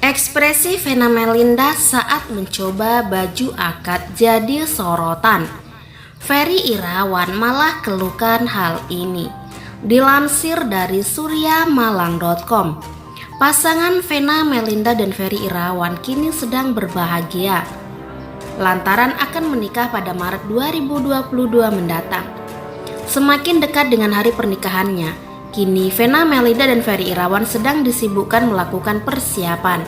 Ekspresi Vena Melinda saat mencoba baju akad jadi sorotan. Ferry Irawan malah keluhkan hal ini. Dilansir dari suryamalang.com, pasangan Vena Melinda dan Ferry Irawan kini sedang berbahagia lantaran akan menikah pada Maret 2022 mendatang. Semakin dekat dengan hari pernikahannya, kini Vena Melinda dan Ferry Irawan sedang disibukkan melakukan persiapan.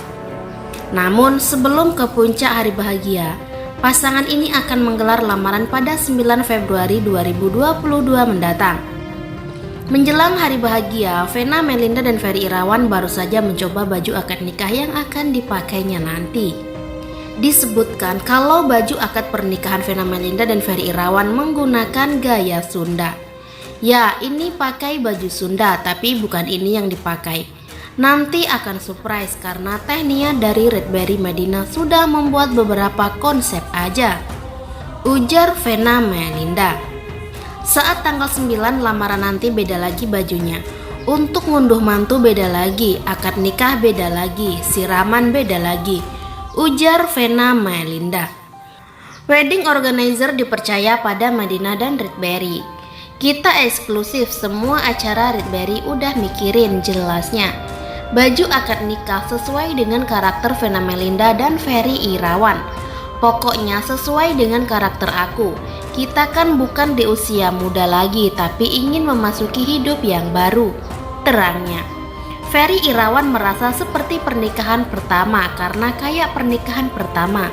Namun sebelum ke puncak hari bahagia, pasangan ini akan menggelar lamaran pada 9 Februari 2022 mendatang. Menjelang hari bahagia, Vena Melinda dan Ferry Irawan baru saja mencoba baju akad nikah yang akan dipakainya nanti. Disebutkan kalau baju akad pernikahan Vena Melinda dan Ferry Irawan menggunakan gaya Sunda. Ya, ini pakai baju Sunda, tapi bukan ini yang dipakai. Nanti akan surprise karena Tehnia dari Redberry Medina sudah membuat beberapa konsep aja, ujar Vena Melinda. Saat tanggal 9 lamaran nanti beda lagi bajunya. Untuk ngunduh mantu beda lagi, akad nikah beda lagi, siraman beda lagi, ujar Vena Melinda. Wedding organizer dipercaya pada Medina dan Redberry. Kita eksklusif, semua acara Redberry udah mikirin jelasnya. Baju akad nikah sesuai dengan karakter Vena Melinda dan Ferry Irawan. Pokoknya sesuai dengan karakter aku. Kita kan bukan di usia muda lagi, tapi ingin memasuki hidup yang baru, terangnya. Ferry Irawan merasa seperti pernikahan pertama karena kayak pernikahan pertama,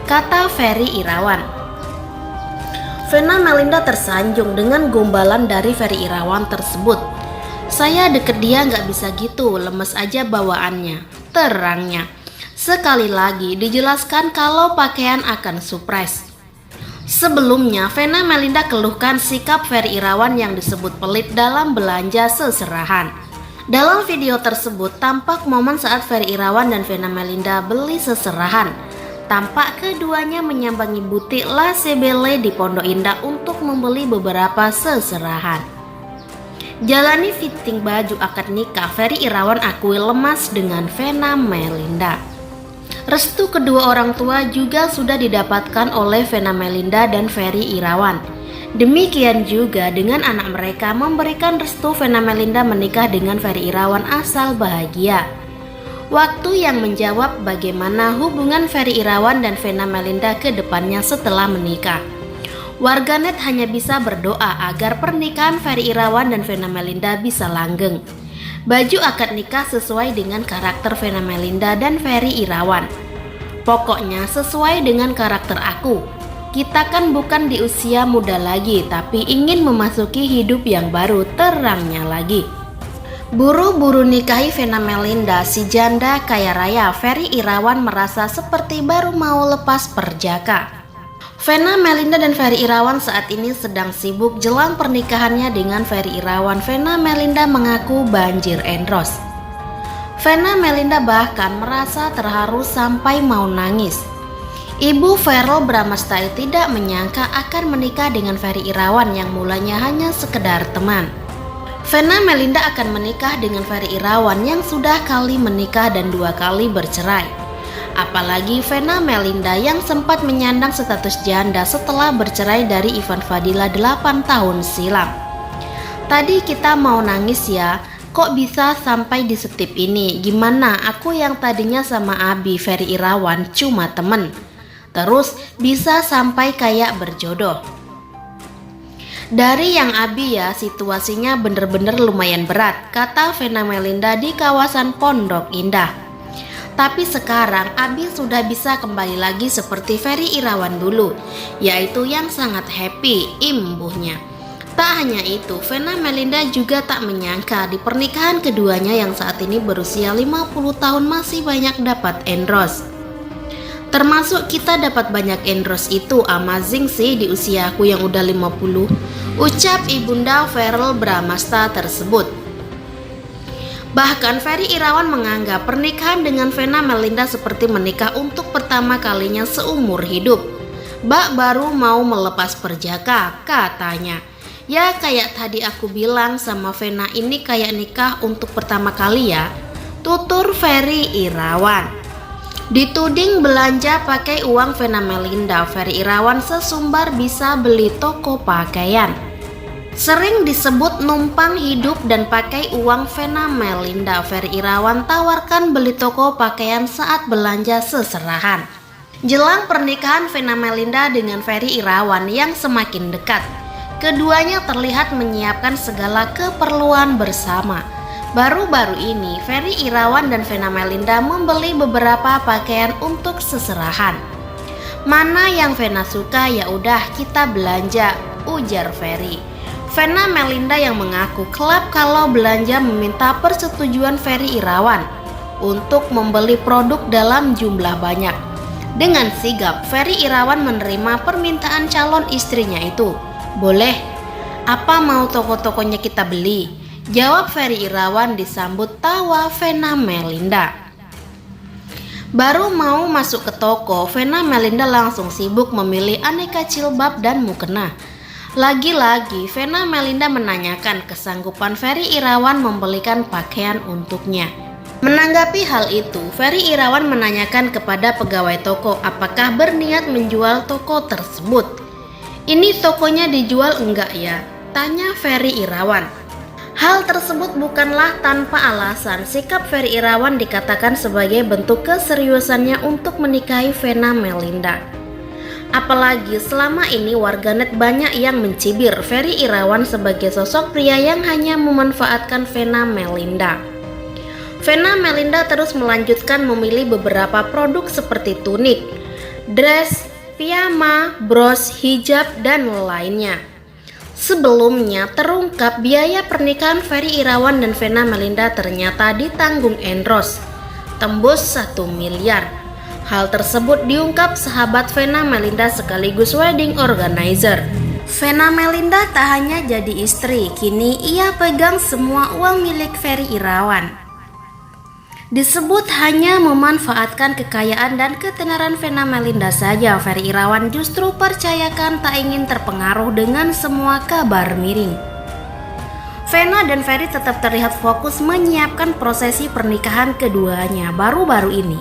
kata Ferry Irawan. Vena Melinda tersanjung dengan gombalan dari Ferry Irawan tersebut. Saya deket dia nggak bisa gitu, lemes aja bawaannya, terangnya. Sekali lagi dijelaskan kalau pakaian akan surprise. Sebelumnya, Vena Melinda keluhkan sikap Ferry Irawan yang disebut pelit dalam belanja seserahan. Dalam video tersebut tampak momen saat Ferry Irawan dan Vena Melinda beli seserahan. Tampak keduanya menyambangi butik La Sebele di Pondok Indah untuk membeli beberapa seserahan. Jalani fitting baju akad nikah, Ferry Irawan akui lemas dengan Vena Melinda. Restu kedua orang tua juga sudah didapatkan oleh Vena Melinda dan Ferry Irawan. Demikian juga dengan anak mereka memberikan restu Vena Melinda menikah dengan Ferry Irawan asal bahagia. Waktu yang menjawab bagaimana hubungan Ferry Irawan dan Vena Melinda ke depannya setelah menikah. Warganet hanya bisa berdoa agar pernikahan Ferry Irawan dan Vena Melinda bisa langgeng. Baju akad nikah sesuai dengan karakter Vena Melinda dan Ferry Irawan. Pokoknya sesuai dengan karakter aku. Kita kan bukan di usia muda lagi, tapi ingin memasuki hidup yang baru, terangnya lagi. Buru-buru nikahi Vena Melinda, si janda kaya raya Ferry Irawan merasa seperti baru mau lepas perjaka. Vena Melinda dan Ferry Irawan saat ini sedang sibuk jelang pernikahannya dengan Ferry Irawan. Vena Melinda mengaku banjir endorse. Vena Melinda bahkan merasa terharu sampai mau nangis. Ibu Verrell Bramasta tidak menyangka akan menikah dengan Ferry Irawan yang mulanya hanya sekedar teman. Vena Melinda akan menikah dengan Ferry Irawan yang sudah kali menikah dan 2 kali bercerai. Apalagi Vena Melinda yang sempat menyandang status janda setelah bercerai dari Ivan Fadila 8 tahun silam. Tadi kita mau nangis ya, kok bisa sampai di setip ini? Gimana aku yang tadinya sama Abi Ferry Irawan cuma temen, terus bisa sampai kayak berjodoh. Dari yang Abi ya situasinya bener-bener lumayan berat, kata Vena Melinda di kawasan Pondok Indah. Tapi sekarang Abi sudah bisa kembali lagi seperti Ferry Irawan dulu, yaitu yang sangat happy, imbuhnya. Tak hanya itu, Vena Melinda juga tak menyangka di pernikahan keduanya yang saat ini berusia 50 tahun masih banyak dapat endorse. Termasuk kita dapat banyak endorse itu, amazing sih di usia aku yang udah 50, ucap Ibunda Verrell Bramasta tersebut. Bahkan Ferry Irawan menganggap pernikahan dengan Vena Melinda seperti menikah untuk pertama kalinya seumur hidup. Bak baru mau melepas perjaka, katanya. Ya kayak tadi aku bilang sama Vena, ini kayak nikah untuk pertama kali ya, tutur Ferry Irawan. Dituding belanja pakai uang Vena Melinda, Ferry Irawan sesumbar bisa beli toko pakaian. Sering disebut numpang hidup dan pakai uang Vena Melinda, Ferry Irawan tawarkan beli toko pakaian saat belanja seserahan. Jelang pernikahan Vena Melinda dengan Ferry Irawan yang semakin dekat, keduanya terlihat menyiapkan segala keperluan bersama. Baru-baru ini, Ferry Irawan dan Vena Melinda membeli beberapa pakaian untuk seserahan. Mana yang Vena suka ya udah kita belanja, ujar Ferry. Vena Melinda yang mengaku kelak kalau belanja meminta persetujuan Ferry Irawan untuk membeli produk dalam jumlah banyak. Dengan sigap, Ferry Irawan menerima permintaan calon istrinya itu. Boleh, apa mau toko-tokonya kita beli? Jawab Ferry Irawan disambut tawa Vena Melinda. Baru mau masuk ke toko, Vena Melinda langsung sibuk memilih aneka jilbab dan mukena. Lagi-lagi, Vena Melinda menanyakan kesanggupan Ferry Irawan membelikan pakaian untuknya. Menanggapi hal itu, Ferry Irawan menanyakan kepada pegawai toko apakah berniat menjual toko tersebut. Ini tokonya dijual enggak ya? Tanya Ferry Irawan. Hal tersebut bukanlah tanpa alasan. Sikap Ferry Irawan dikatakan sebagai bentuk keseriusannya untuk menikahi Vena Melinda. Apalagi selama ini warganet banyak yang mencibir Ferry Irawan sebagai sosok pria yang hanya memanfaatkan Vena Melinda. Vena Melinda terus melanjutkan memilih beberapa produk seperti tunik, dress, piyama, bros, hijab, dan lainnya. Sebelumnya terungkap biaya pernikahan Ferry Irawan dan Vena Melinda ternyata ditanggung Endros, tembus 1 miliar. Hal tersebut diungkap sahabat Vena Melinda sekaligus wedding organizer. Vena Melinda tak hanya jadi istri, kini ia pegang semua uang milik Ferry Irawan. Disebut hanya memanfaatkan kekayaan dan ketenaran Vena Melinda saja, Ferry Irawan justru percayakan tak ingin terpengaruh dengan semua kabar miring. Vena dan Ferry tetap terlihat fokus menyiapkan prosesi pernikahan keduanya baru-baru ini.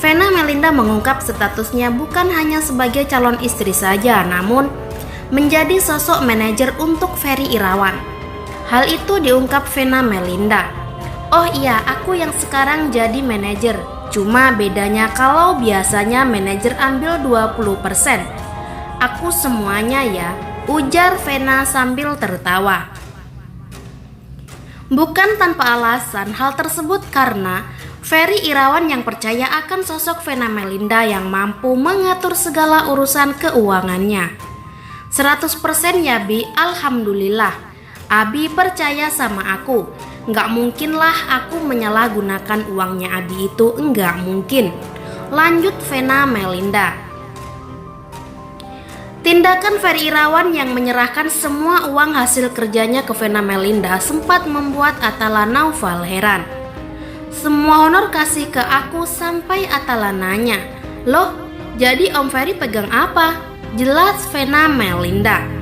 Vena Melinda mengungkap statusnya bukan hanya sebagai calon istri saja, namun menjadi sosok manajer untuk Ferry Irawan. Hal itu diungkap Vena Melinda. Oh iya, aku yang sekarang jadi manajer. Cuma bedanya kalau biasanya manajer ambil 20%. Aku semuanya ya, ujar Vena sambil tertawa. Bukan tanpa alasan hal tersebut karena Ferry Irawan yang percaya akan sosok Vena Melinda yang mampu mengatur segala urusan keuangannya. 100% ya Bi, alhamdulillah. Abi percaya sama aku. Nggak mungkinlah aku menyalahgunakan uangnya Abi itu, nggak mungkin. Lanjut Vena Melinda. Tindakan Ferry Irawan yang menyerahkan semua uang hasil kerjanya ke Vena Melinda sempat membuat Atala Naufal heran. Semua honor kasih ke aku sampai Atala nanya, loh jadi Om Ferry pegang apa? Jelas Vena Melinda.